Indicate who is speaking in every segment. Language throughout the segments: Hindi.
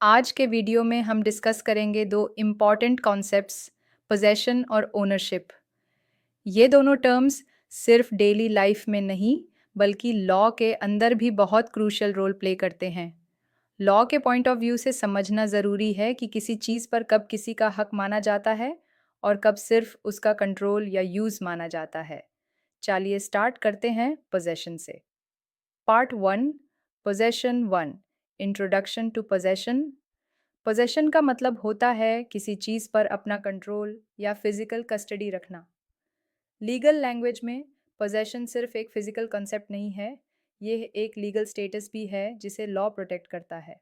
Speaker 1: आज के वीडियो में हम डिस्कस करेंगे दो इम्पॉर्टेंट कॉन्सेप्ट्स, पोजेशन और ओनरशिप। ये दोनों टर्म्स सिर्फ डेली लाइफ में नहीं बल्कि लॉ के अंदर भी बहुत क्रूशियल रोल प्ले करते हैं। लॉ के पॉइंट ऑफ व्यू से समझना ज़रूरी है कि किसी चीज़ पर कब किसी का हक माना जाता है और कब सिर्फ उसका कंट्रोल या यूज़ माना जाता है। चलिए स्टार्ट करते हैं पोजेशन से। Part one, possession one, introduction to possession. Possession का मतलब होता है किसी चीज़ पर अपना कंट्रोल या फिजिकल कस्टडी रखना। लीगल लैंग्वेज में पोजेशन सिर्फ एक फिजिकल कॉन्सेप्ट नहीं है, ये एक लीगल स्टेटस भी है जिसे लॉ प्रोटेक्ट करता है।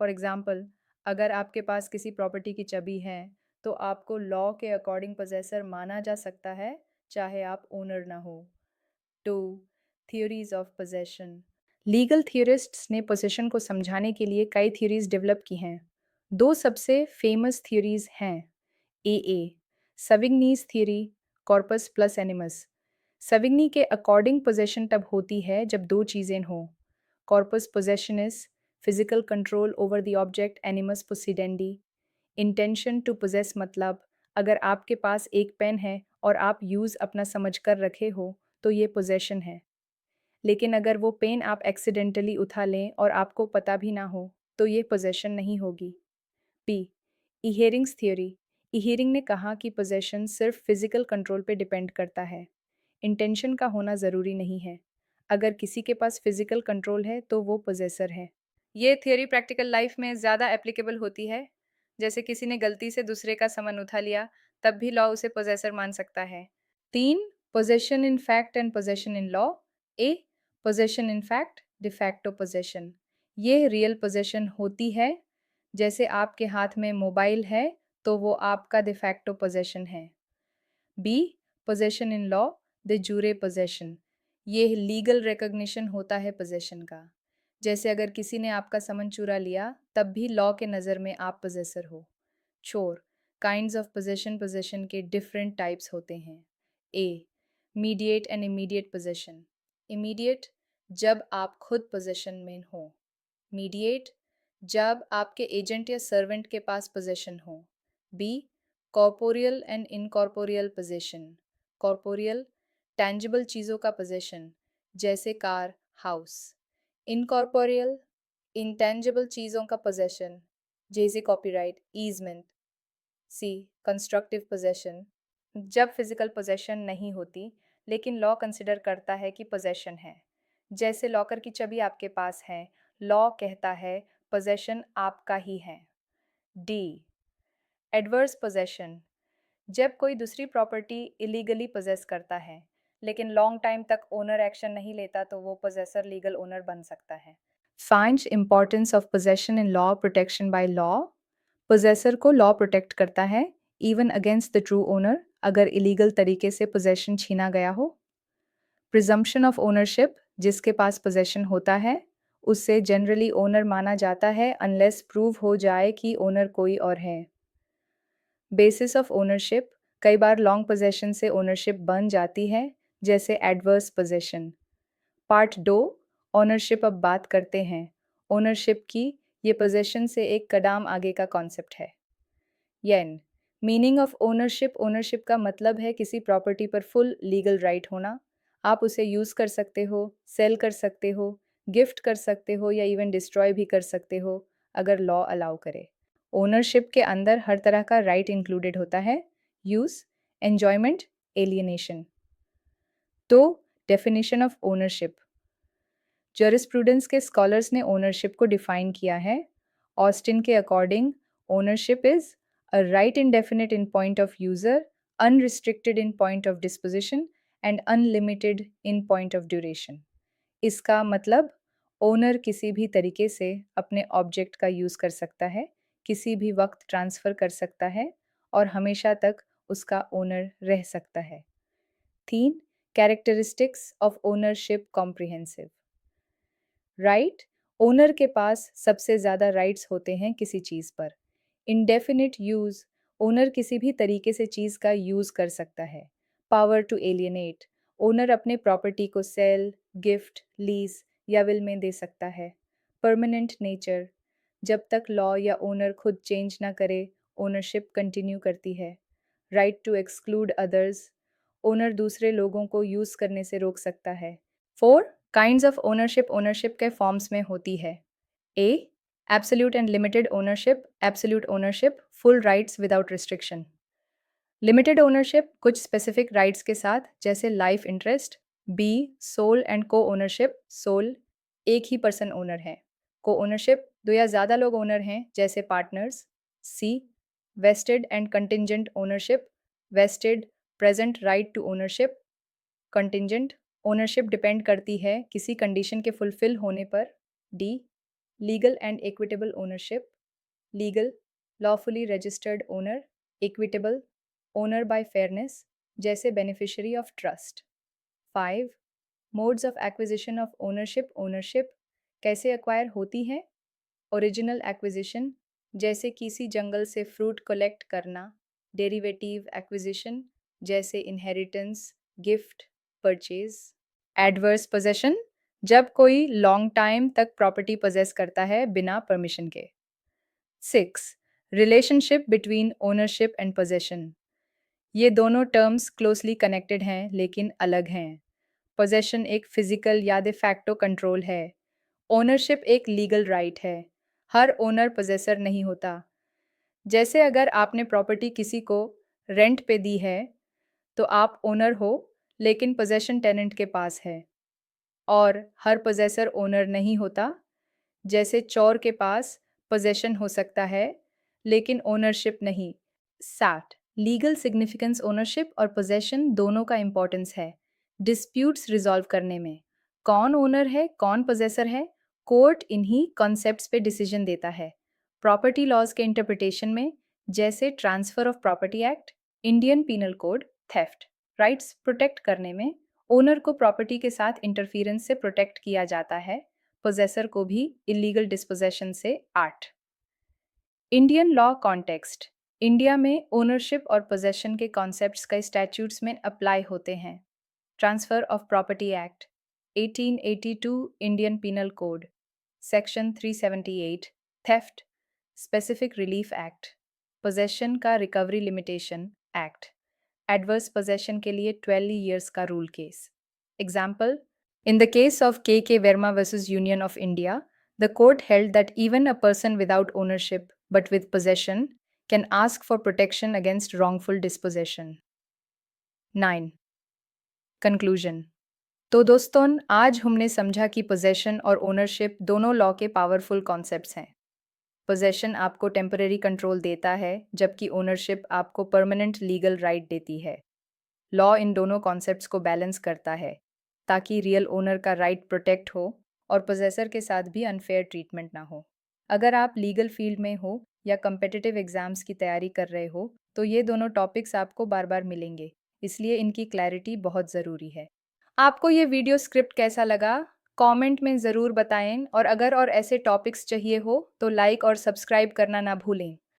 Speaker 1: फॉर एग्जाम्पल, अगर आपके पास किसी प्रॉपर्टी की चाबी है तो आपको लॉ के अकॉर्डिंग पोजेसर माना जा सकता है, चाहे आप ओनर ना हो। Two, theories of possession. Legal theorists ने पोजेशन को समझाने के लिए कई थ्योरीज डेवलप की हैं। दो सबसे फेमस थ्योरीज हैं ए सविग्नीज थ्योरी, कॉर्पस प्लस एनिमस। सविग्नी के अकॉर्डिंग पोजेशन तब होती है जब दो चीज़ें हों। Corpus possession is physical control over the object, animus possidendi intention to possess, मतलब अगर आपके पास एक पेन है और आप यूज़ अपना समझ कर रखे हो तो ये पोजेशन है। लेकिन अगर वो पेन आप एक्सीडेंटली उठा लें और आपको पता भी ना हो तो ये पोजेशन नहीं होगी। P, इहेरिंग्स theory. इहेरिंग ने कहा कि पोजेशन सिर्फ फिजिकल कंट्रोल पे डिपेंड करता है, इंटेंशन का होना ज़रूरी नहीं है। अगर किसी के पास फिजिकल कंट्रोल है तो वो पोजेसर है। ये थियोरी प्रैक्टिकल लाइफ में ज़्यादा एप्लीकेबल होती है। जैसे किसी ने गलती से दूसरे का सामान उठा लिया, तब भी लॉ उसे पोजेसर मान सकता है। तीन, possession in fact and possession in law. A, possession in fact, de facto possession. ये रियल पोजेशन होती है। जैसे आपके हाथ में मोबाइल है तो वो आपका डिफैक्टो पोजेशन है। B, possession in law, de jure possession. ये लीगल रिकॉग्निशन होता है पोजेशन का। जैसे अगर किसी ने आपका सामान चुरा लिया तब भी लॉ के नज़र में आप पोजेसर हो। चोर, काइंड्स ऑफ पोजेशन, पोजेशन के डिफरेंट टाइप्स होते हैं। A, mediate and immediate possession. Immediate, जब आप खुद पोजेशन में हो। मीडिएट, जब आपके एजेंट या सर्वेंट के पास पोजेशन हो। B, corporeal and incorporeal possession. Corporeal, tangible चीज़ों का पोजेशन, जैसे कार, हाउस। इनकॉर्पोरियल, इंटेंजिबल चीज़ों का पोजेशन, जैसे कॉपीराइट, ईजमेंट। सी, कंस्ट्रक्टिव पोजेशन, जब फिजिकल पोजेशन नहीं होती लेकिन लॉ कंसिडर करता है कि पोजेशन है। जैसे लॉकर की चाबी आपके पास है, लॉ कहता है पोजेशन आपका ही है। डी, एडवर्स पोजेशन, जब कोई दूसरी प्रॉपर्टी इलीगली पोजेस करता है लेकिन लॉन्ग टाइम तक ओनर एक्शन नहीं लेता तो वो पोजेसर लीगल ओनर बन सकता है। Find importance of possession in law, protection by law. Possessor को लॉ प्रोटेक्ट करता है even against the true owner अगर इलीगल तरीके से पोजेशन छीना गया हो। प्रिजम्पशन ऑफ ओनरशिप, जिसके पास पोजेशन होता है उससे जनरली ओनर माना जाता है अनलेस प्रूव हो जाए कि ओनर कोई और है। बेसिस ऑफ ओनरशिप, कई बार लॉन्ग पोजेशन से ओनरशिप बन जाती है, जैसे एडवर्स पोजेशन। पार्ट दो, ओनरशिप, अब बात करते हैं ओनरशिप की। ये पोजेशन से एक कदम आगे का कॉन्सेप्ट है। येन, मीनिंग ऑफ ओनरशिप। ओनरशिप का मतलब है किसी प्रॉपर्टी पर फुल लीगल राइट होना। आप उसे यूज़ कर सकते हो, सेल कर सकते हो, गिफ्ट कर सकते हो या इवन डिस्ट्रॉय भी कर सकते हो अगर लॉ अलाउ करे। ओनरशिप के अंदर हर तरह का राइट इंक्लूडेड होता है, यूज़, एन्जॉयमेंट, एलियनेशन। तो डेफिनेशन ऑफ ओनरशिप, जरिस्प्रूडेंस के स्कॉलर्स ने ओनरशिप को डिफाइन किया है। ऑस्टिन के according ownership is a right indefinite in point of user, unrestricted in point of disposition and unlimited in point of duration। इसका मतलब ओनर किसी भी तरीके से अपने ऑब्जेक्ट का यूज़ कर सकता है, किसी भी वक्त ट्रांसफ़र कर सकता है और हमेशा तक उसका ओनर रह सकता है। तीन, characteristics of ownership comprehensive. Right, owner के पास सबसे ज़्यादा राइट्स होते हैं किसी चीज़ पर। इंडेफिनिट यूज़, ओनर किसी भी तरीके से चीज़ का यूज़ कर सकता है। पावर टू एलियनेट, ओनर अपने प्रॉपर्टी को सेल, गिफ्ट, लीज या विल में दे सकता है। परमानेंट नेचर, जब तक लॉ या ओनर खुद चेंज ना करे, ओनरशिप कंटिन्यू करती है। Right to exclude others, owner दूसरे लोगों को यूज करने से रोक सकता है। 4 काइंड्स ऑफ ओनरशिप ओनरशिप के फॉर्म्स में होती है। A absolute and limited ownership, absolute ownership full rights without restriction. Limited ownership कुछ स्पेसिफिक राइट्स के साथ, जैसे life interest. B sole and co ownership, sole एक ही पर्सन ओनर है। को ओनरशिप दो या ज़्यादा लोग ओनर हैं, जैसे partners. C vested and contingent ownership, vested present right to ownership, contingent ownership depend करती है किसी कंडीशन के फुलफिल होने पर। D legal and equitable ownership, legal lawfully registered owner, equitable owner by fairness, जैसे beneficiary of trust. 5 modes of acquisition of ownership ownership कैसे एक्वायर होती है। ओरिजिनल एक्विजिशन, जैसे किसी जंगल से फ्रूट कलेक्ट करना। डेरिवेटिव एक्विजिशन, जैसे inheritance, gift, purchase. Adverse possession, जब कोई लॉन्ग टाइम तक प्रॉपर्टी पोजेस करता है बिना परमिशन के। 6 relationship between ownership and possession, ये दोनों टर्म्स क्लोजली कनेक्टेड हैं लेकिन अलग हैं। पोजेशन एक फिजिकल या दे फैक्टो कंट्रोल है। ओनरशिप एक लीगल राइट है। हर ओनर पोजेसर नहीं होता। जैसे अगर आपने प्रॉपर्टी किसी को रेंट पे दी है तो आप ओनर हो, लेकिन पोजेशन टेनेंट के पास है। और हर पोजेसर ओनर नहीं होता। जैसे चोर के पास पोजेशन हो सकता है लेकिन ओनरशिप नहीं। 7 लीगल सिग्निफिकेंस ओनरशिप और पोजेशन दोनों का इंपॉर्टेंस है डिस्प्यूट्स रिजॉल्व करने में। कौन ओनर है, कौन पोजेसर है, कोर्ट इन्हीं कॉन्सेप्ट्स पे डिसीजन देता है। प्रॉपर्टी लॉज के इंटरप्रिटेशन में, जैसे transfer of property act, Indian penal code, theft rights protect करने में ओनर को प्रॉपर्टी के साथ इंटरफियरेंस से प्रोटेक्ट किया जाता है, पोजेसर को भी इलीगल डिस्पोजेशन से। 8 इंडियन लॉ कॉन्टेक्स्ट, इंडिया में ओनरशिप और पोजेशन के कॉन्सेप्ट्स कई स्टैट्यूट्स में अप्लाई होते हैं। Transfer of property act 1882, Indian penal code section 378, theft specific relief act, possession का recovery limitation act, adverse possession के लिए 12 ईयर्स का rule case. Example, in the case of K. Verma versus Union of India, the court held that even a person without ownership but with possession can ask for protection against wrongful dispossession. 9 Conclusion, तो दोस्तों, आज हमने समझा कि पोजेशन और ओनरशिप दोनों लॉ के पावरफुल कॉन्सेप्ट्स हैं। पोजेशन आपको टेम्परेरी कंट्रोल देता है, जबकि ओनरशिप आपको परमानेंट लीगल राइट देती है। लॉ इन दोनों कॉन्सेप्ट्स को बैलेंस करता है ताकि रियल ओनर का राइट प्रोटेक्ट हो और पोजेसर के साथ भी अनफेयर ट्रीटमेंट ना हो। अगर आप लीगल फील्ड में हो या कम्पिटिटिव एग्जाम्स की तैयारी कर रहे हो तो ये दोनों टॉपिक्स आपको बार बार मिलेंगे, इसलिए इनकी क्लैरिटी बहुत ज़रूरी है। आपको ये वीडियो स्क्रिप्ट कैसा लगा, कमेंट में ज़रूर बताएं, और अगर और ऐसे टॉपिक्स चाहिए हो तो लाइक और सब्सक्राइब करना ना भूलें।